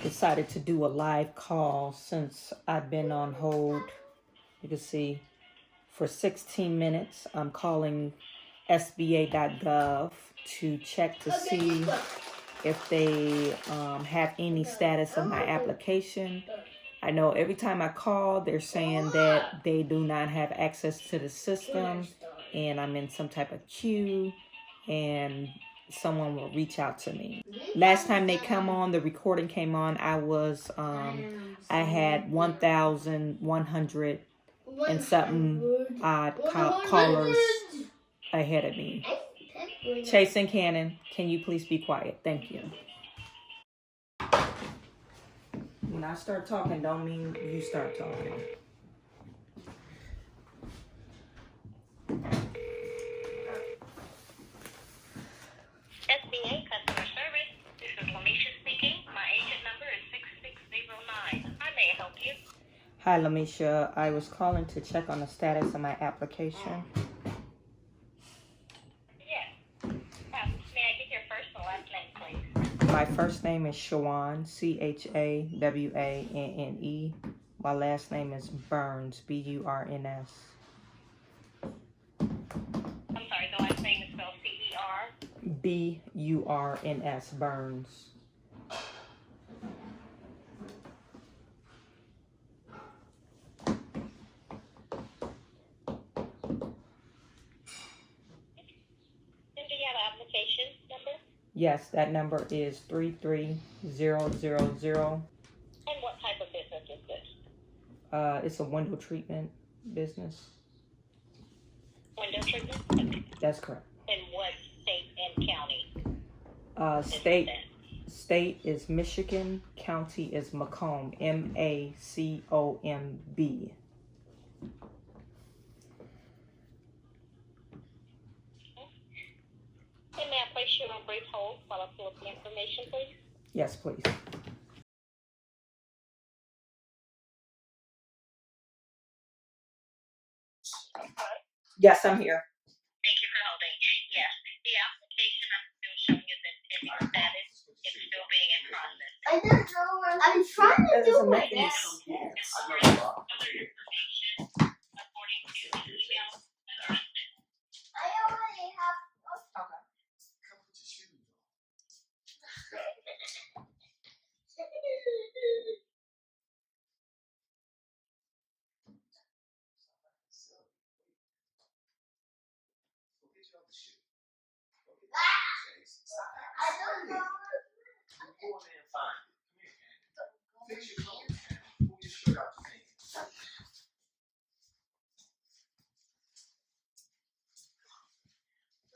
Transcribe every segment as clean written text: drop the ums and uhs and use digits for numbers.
decided to do a live call since I've been on hold. You can see for 16 minutes, I'm calling SBA.gov to check to see if they have any status on my application. I know every time I call, they're saying that they do not have access to the system and I'm in some type of queue and someone will reach out to me. Last time they come on, the recording came on, I had 1,100 and something odd callers ahead of me. Chase and Cannon, can you please be quiet? Thank you. When I start talking, don't mean you start talking. SBA customer service. This is Lamisha speaking. My agent number is 6609. How may I help you? Hi, Lamisha. I was calling to check on the status of my application. Yes. May I get your first and last name, please? My first name is Chawanne, Chawanne. My last name is Burns, Burns. I'm sorry, the last name is spelled C-E-R? Burns, Burns. And do you have an application number? Yes, that number is 33000. And what type of business is this? It's a window treatment business. Window treatment? Okay. That's correct. In what state and county? State is Michigan. County is Macomb. MACOMB. And may I place you on brief hold while I pull up the information, please? Yes, please. Yes, I'm here. Thank you for holding. Yes, the application I'm still showing is in pending status. It's still being in process. I don't know. I'm trying to do it. As far as other information, according to the email address I already have. I don't know. Go in there and find it. Come here, Candy. Fix your clothes, Candy. Pull your shirt out your pants.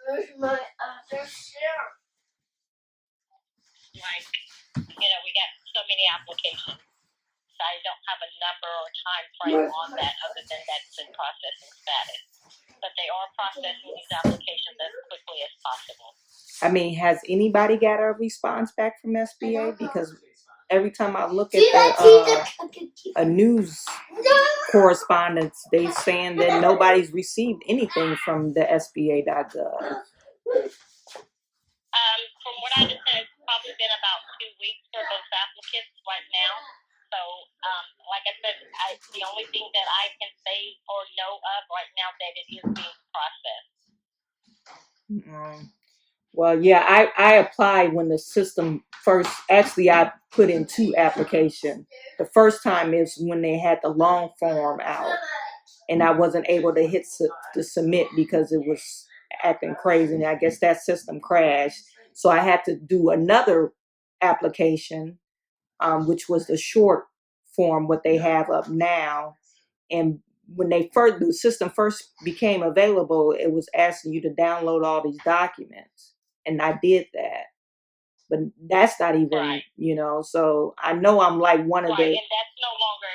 Where's my other shirt? like, we got so many applications. So I don't have a number or time frame on that other than that's in processing status. But they are processing these applications as quickly as possible. I mean, has anybody got a response back from SBA? Because every time I look at a news correspondence, they saying that nobody's received anything from the SBA.gov. From what I understand, it's probably been about 2 weeks for those applicants right now. So, like I said, the only thing that I can say or know of right now that it is being processed. Well, yeah, I applied when the system first, actually I put in 2 applications. The first time is when they had the long form out and I wasn't able to hit to submit because it was acting crazy. And I guess that system crashed. So I had to do another application, which was the short form, what they have up now. And when the system first became available, it was asking you to download all these documents. And I did that. But that's not even, right. So I know I'm like one of right. the... And that's no longer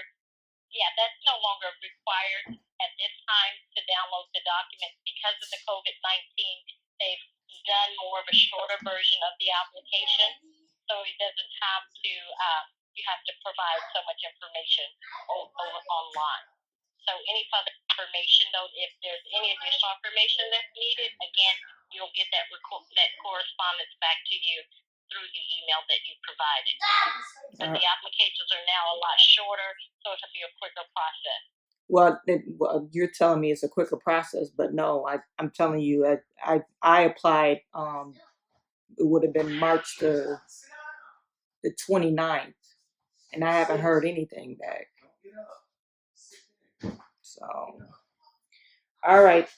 required at this time to download the documents because of the COVID-19. They've done more of a shorter version of the application, so it doesn't have to. You have to provide so much information online. So any further information, though, if there's any additional information that's needed, again, you'll get that correspondence back to you through the email that you provided. But the applications are now a lot shorter, so it'll be a quicker process. Well, you're telling me it's a quicker process, but no, I'm telling you, I applied. It would have been March the 29th, and I haven't heard anything back. So, all right.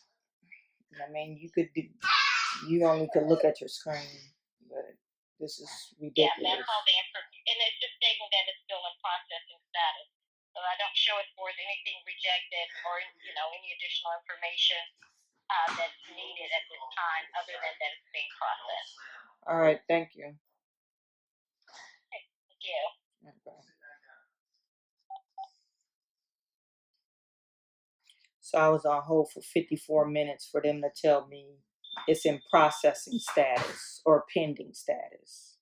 I mean, you only could look at your screen, but this is ridiculous. Yeah, that's all the information, and it's just stating that it's still in processing status. So I don't show it for anything rejected or any additional information that's needed at this time, other than that it's being processed. All right, thank you. Okay, thank you. Okay. So I was on hold for 54 minutes for them to tell me it's in processing status or pending status.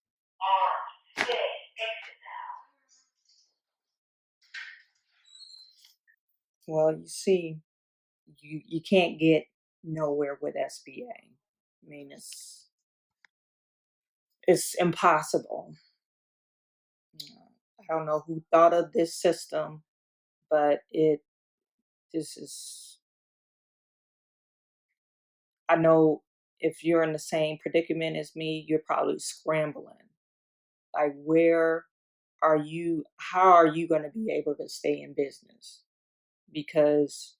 Well, you see, you can't get nowhere with SBA. I mean, it's impossible. I don't know who thought of this system, but this is, I know if you're in the same predicament as me, you're probably scrambling. Like, how are you going to be able to stay in business? Because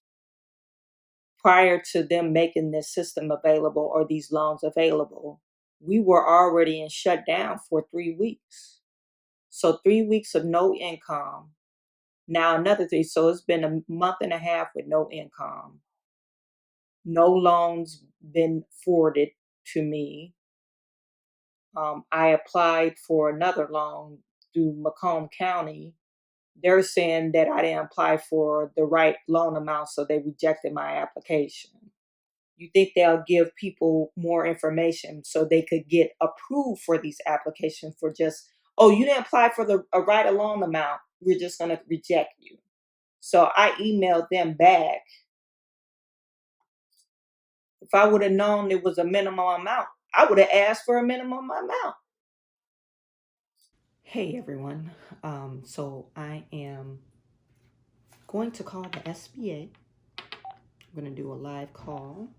prior to them making this system available or these loans available, we were already in shutdown for 3 weeks. So 3 weeks of no income. Now another 3. So it's been a month and a half with no income. No loans been forwarded to me. I applied for another loan through Macomb County. They're saying that I didn't apply for the right loan amount, so they rejected my application. You think they'll give people more information so they could get approved for these applications for just, oh, you didn't apply for the right loan amount, we're just going to reject you. So I emailed them back. If I would have known it was a minimum amount, I would have asked for a minimum amount. Hey everyone, so I am going to call the SBA. I'm going to do a live call.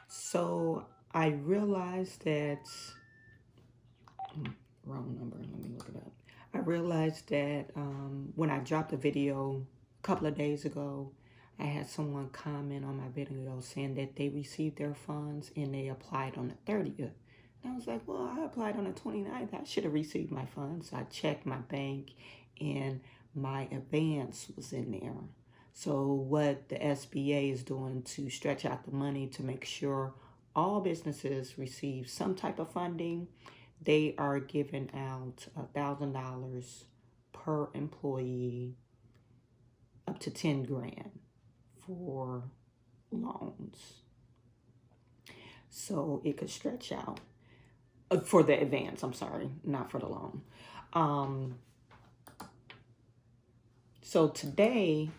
So I realized that, wrong number, let me look it up. I realized that when I dropped the video a couple of days ago, I had someone comment on my video saying that they received their funds and they applied on the 30th. And I was like, well, I applied on the 29th. I should have received my funds. So I checked my bank and my advance was in there. So what the SBA is doing to stretch out the money to make sure all businesses receive some type of funding, they are giving out $1,000 per employee, up to 10 grand for loans. So it could stretch out for the advance, I'm sorry, not for the loan. So today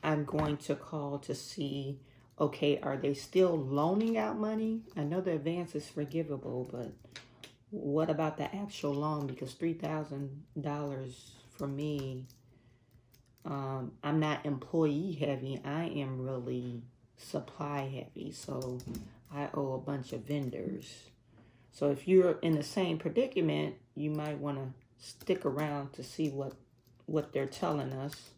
I'm going to call to see, okay, are they still loaning out money? I know the advance is forgivable, but what about the actual loan? Because $3,000 for me, I'm not employee heavy. I am really supply heavy. So I owe a bunch of vendors. So if you're in the same predicament, you might want to stick around to see what they're telling us.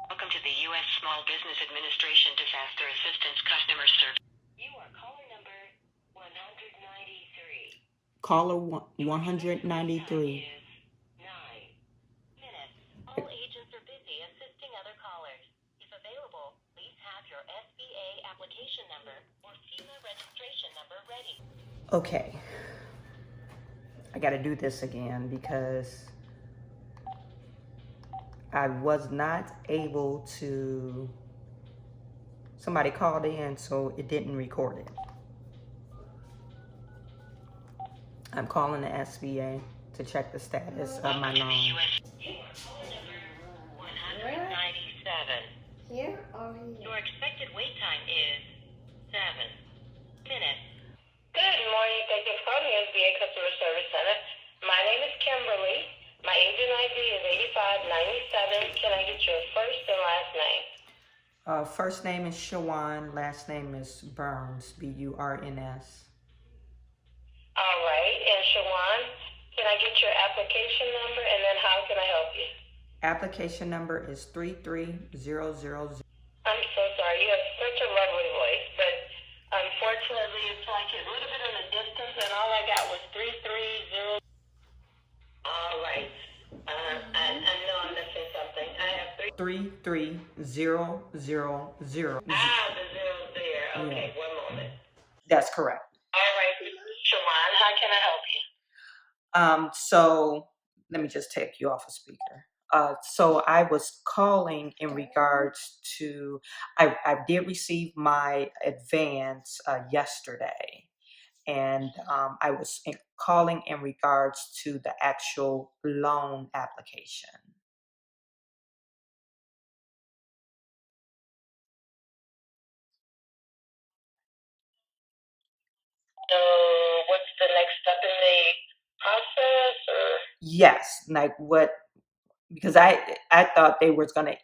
Welcome to the U.S. Small Business Administration Disaster Assistance Customer Service. You are caller number 193. Caller 193. 9 minutes. All agents are busy assisting other callers. If available, please have your SBA application number or FEMA registration number ready. Okay. I got to do this again because I was not able to. Somebody called in, so it didn't record it. I'm calling the SBA to check the status of my loan. Here or here? Your expected wait time is 7 minutes. Good morning. Thank you for calling the SBA Customer Service Center. My name is Kimberly. My agent ID is 8597. Can I get your first and last name? First name is Chawanne, last name is Burns, Burns. All right. And Chawanne, can I get your application number and then how can I help you? Application number is 33000. I'm so sorry. You have such a lovely voice, but unfortunately, it's like a little bit in the distance, and all I got was 330. All right. I know I'm missing something. I have 33000. the 0 there. Okay, Yeah. 1 moment. That's correct. All right, Chawanne, how can I help you? So let me just take you off a speaker. So I was calling in regards to, I did receive my advance yesterday, and I was calling in regards to the actual loan application. So, what's the next step in the process, or? Yes, like what? Because I thought they was gonna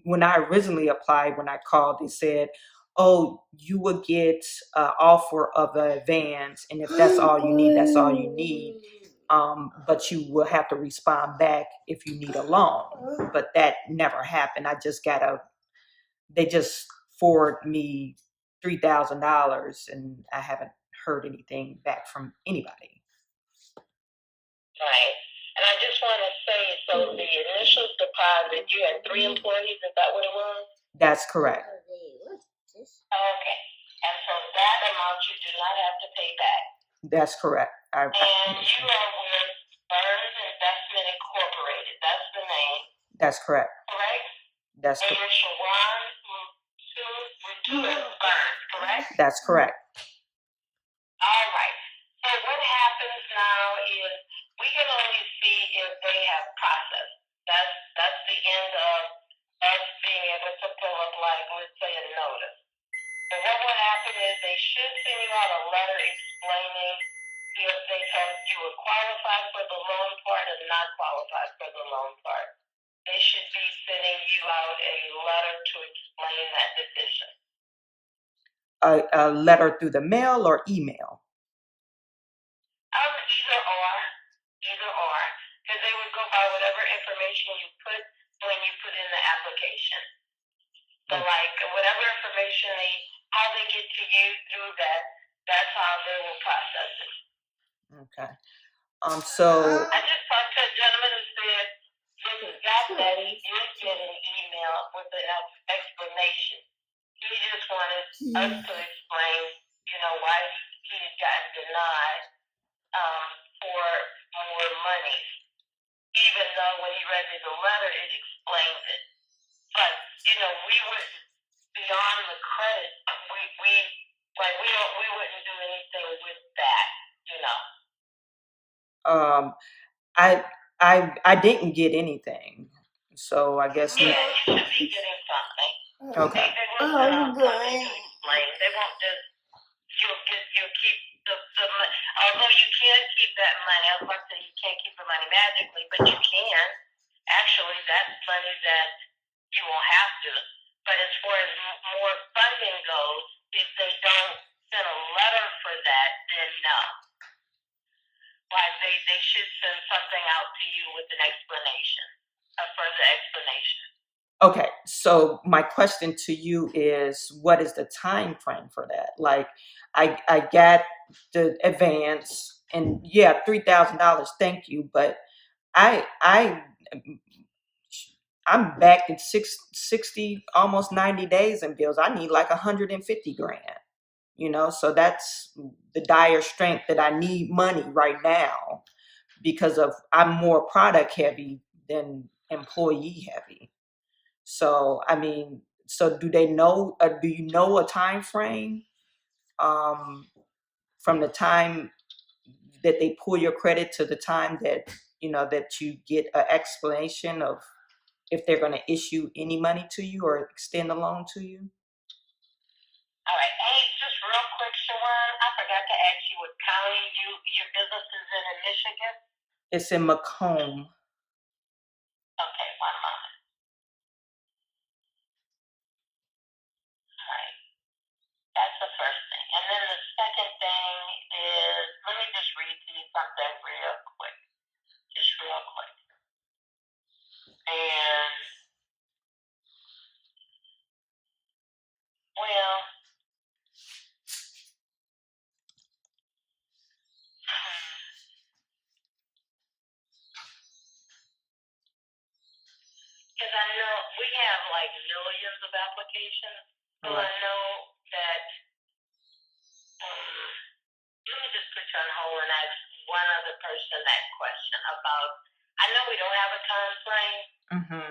when I originally applied, when I called, they said, oh, you will get an offer of an advance, and if that's all you need, that's all you need. But you will have to respond back if you need a loan. But that never happened. They just forwarded me $3,000, and I haven't heard anything back from anybody. Right. And I just want to say, so the initial deposit, you had 3 employees, is that what it was? That's correct. Okay. And so that amount you do not have to pay back. That's correct. And you are with Burns Investment Incorporated. That's the name. That's correct. Correct? That's And you're Chawanne Burns, correct? That's correct. All right. So what happens now is we can only see if they have processed. That's the end of us being able to pull up, like, let's say, a notice. So what will happen is they should send you out a letter explaining if you were qualified for the loan part or not qualified for the loan part. They should be sending you out a letter to explain that decision. A letter through the mail or email? Either or, because they would go by whatever information you put when you put in the application. So, like, whatever information how they get to you through that, that's how they will process it. Okay. So I just talked to a gentleman who said when he got that, he did get an email with an explanation. He just wanted us to explain, why he had gotten denied for more money. Even though when he read me the letter, it explains it. But, we wouldn't, beyond the credit, we wouldn't do anything with that, I didn't get anything. So I guess Yeah, you should be getting something. Okay. They will send out something to explain. They won't just, you'll keep the money. Although you can keep that money, I was about to say you can't keep the money magically, but you can. Actually, that's money that you won't have to. But as far as more funding goes, if they don't send a letter for that, then no. Like they should send something out to you with an explanation, a further explanation. Okay, so my question to you is, what is the time frame for that? Like, I got the advance, and yeah, $3,000. Thank you, but I'm back in 60, almost 90 days in bills. I need like 150 grand. So that's the dire strength that I need money right now because of I'm more product heavy than employee heavy. So I mean, so do they know? Do you know a time frame from the time that they pull your credit to the time that that you get an explanation of if they're going to issue any money to you or extend a loan to you? All right. Hey, just real quick, Chawanne, I forgot to ask you what county your business is in Michigan. It's in Macomb. Okay, one moment. All right. That's the first thing. And then the second thing is, let me just read to you something real quick. Just real quick. And, well, because I know we have like millions of applications. So I know that, let me just put you on hold and ask one other person that question about, I know we don't have a time frame,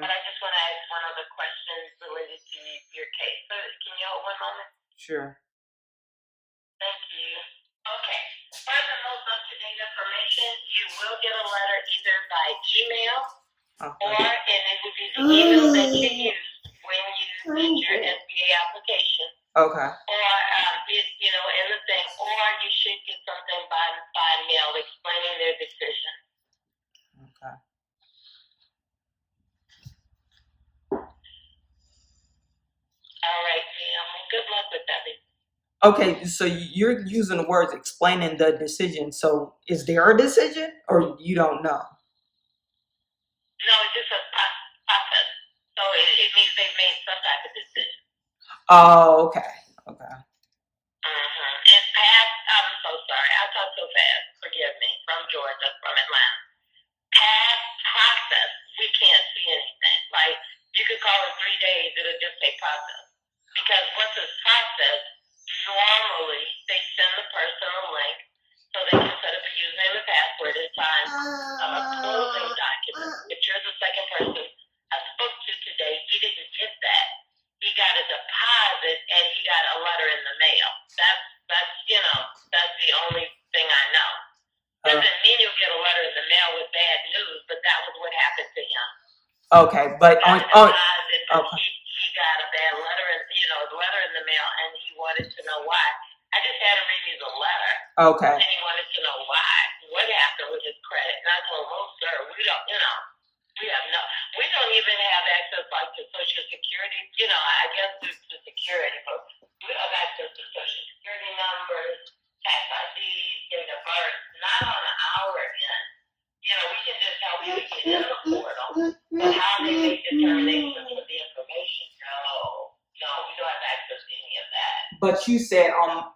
but I just want to ask one other question related to your case. So can you hold one moment? Sure. Thank you. Okay. For the most up-to-date information, you will get a letter either by email or, and it will be the email that you use when you did your SBA application. Okay. Or, in the thing, or you should get something by mail explaining their decision. Okay. All right, ma'am. Good luck with everything. Okay, so you're using the words explaining the decision. So is there a decision or you don't know? No, it's just a process. So it means they've made some type of decision. Oh, okay. Okay. And past, I'm so sorry. I talk so fast. Forgive me. From Georgia, from Atlanta. Past process, we can't see anything. Like, you could call in 3 days, it'll just say process. Because once it's processed, normally they send the person a link so they can set up a username and password and sign a closing document. If you're the second person I spoke to today, he didn't get that. He got a deposit and he got a letter in the mail. That's the only thing I know. Doesn't mean you'll get a letter in the mail with bad news, but that was what happened to him. Okay, but He got a deposit, but okay. he got a bad letter, the letter in the mail, and he wanted to know why. I just had him read me the letter. Okay. And he wanted to know why. What happened with his credit? And I told him, oh, sir, we don't even have access like to Social Security. I guess due to security, but we don't have access to Social Security numbers, tax IDs, date of birth, not on our end. We can just help you get in the portal, but how they make determinations for the information, no, we don't have access to any of that. But you said on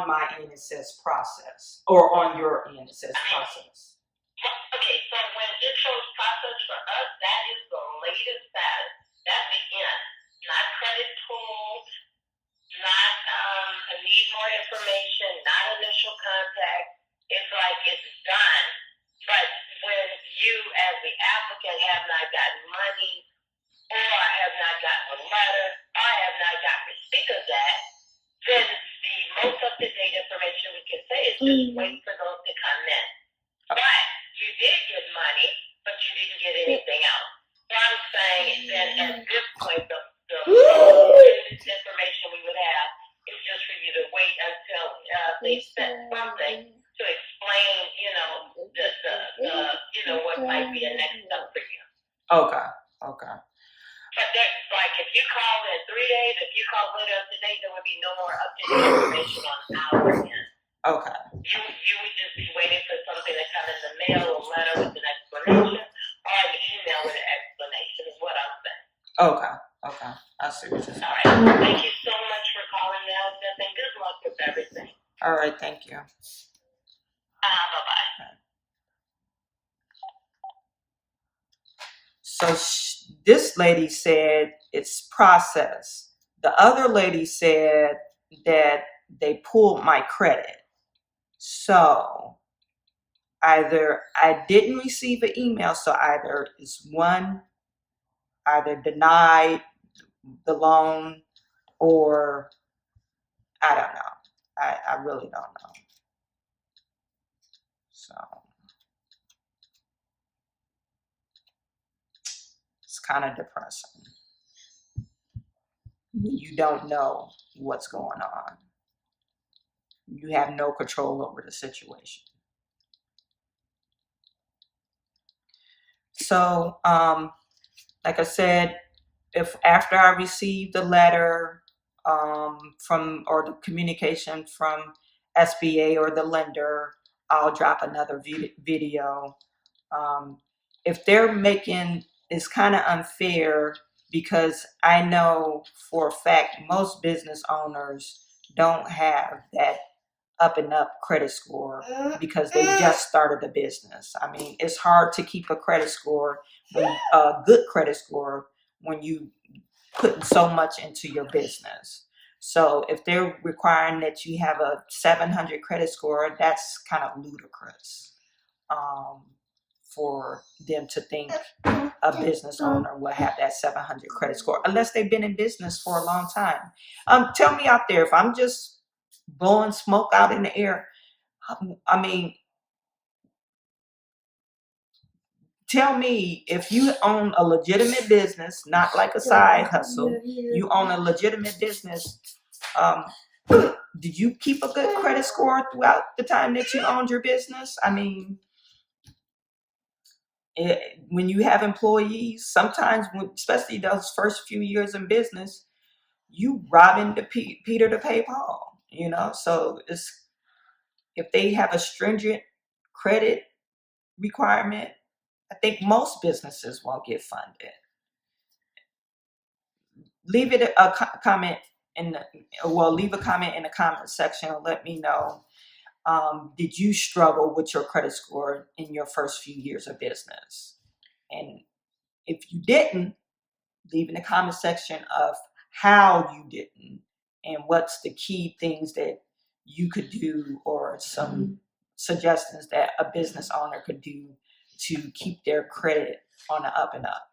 my end it says process, or on your end it says process. Okay, so when it shows process for us, that is the latest status. That's the end. Not credit pulled, not need more information, not initial contact. It's like it's done. But when you, as the applicant, have not gotten money, or have not gotten a letter, or have not gotten receipt of that, then the most up-to-date information we can say is just wait for those to come in. But you did get money, but you didn't get anything else. So I'm saying then at this point, the most information we would have is just for you to wait until they sent something to explain, what might be a next step for you. Okay. But that's like if you called in 3 days, if you called later today, there would be no more updated information on our end. Okay. You would just be waiting for something to come in the mail, a letter with an explanation, or an email with an explanation is what I'm saying. Okay. I see what you're saying. All right. Thank you so much for calling now, Jeff, and good luck with everything. All right. Thank you. Bye-bye. So this lady said it's processed. The other lady said that they pulled my credit. So either I didn't receive an email, so either it's one, either denied the loan, or I don't know. I really don't know. So it's kind of depressing. You don't know what's going on. You have no control over the situation. So, like I said, if after I receive the letter from, or the communication from SBA or the lender, I'll drop another video. If they're making, it's kind of unfair because I know for a fact most business owners don't have that up and up credit score because they just started a business. I mean, it's hard to keep a credit score, a good credit score, when you putting so much into your business. So if they're requiring that you have a 700 credit score, that's kind of ludicrous for them to think a business owner will have that 700 credit score unless they've been in business for a long time. Tell me out there if I'm just blowing smoke out in the air. I mean, tell me if you own a legitimate business, not like a side hustle. You own a legitimate business. Did you keep a good credit score throughout the time that you owned your business? I mean, when you have employees, sometimes, especially those first few years in business, you robbing the Peter to pay Paul. You know, so if they have a stringent credit requirement, I think most businesses won't get funded. Leave it a comment leave a comment in the comment section and let me know. Did you struggle with your credit score in your first few years of business? And if you didn't, leave in the comment section of how you didn't and what's the key things that you could do, or some suggestions that a business owner could do to keep their credit on the up and up.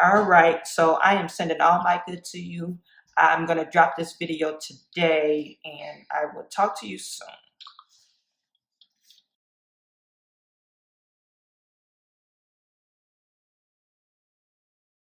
All right, so I am sending all my good to you. I'm going to drop this video today and I will talk to you soon.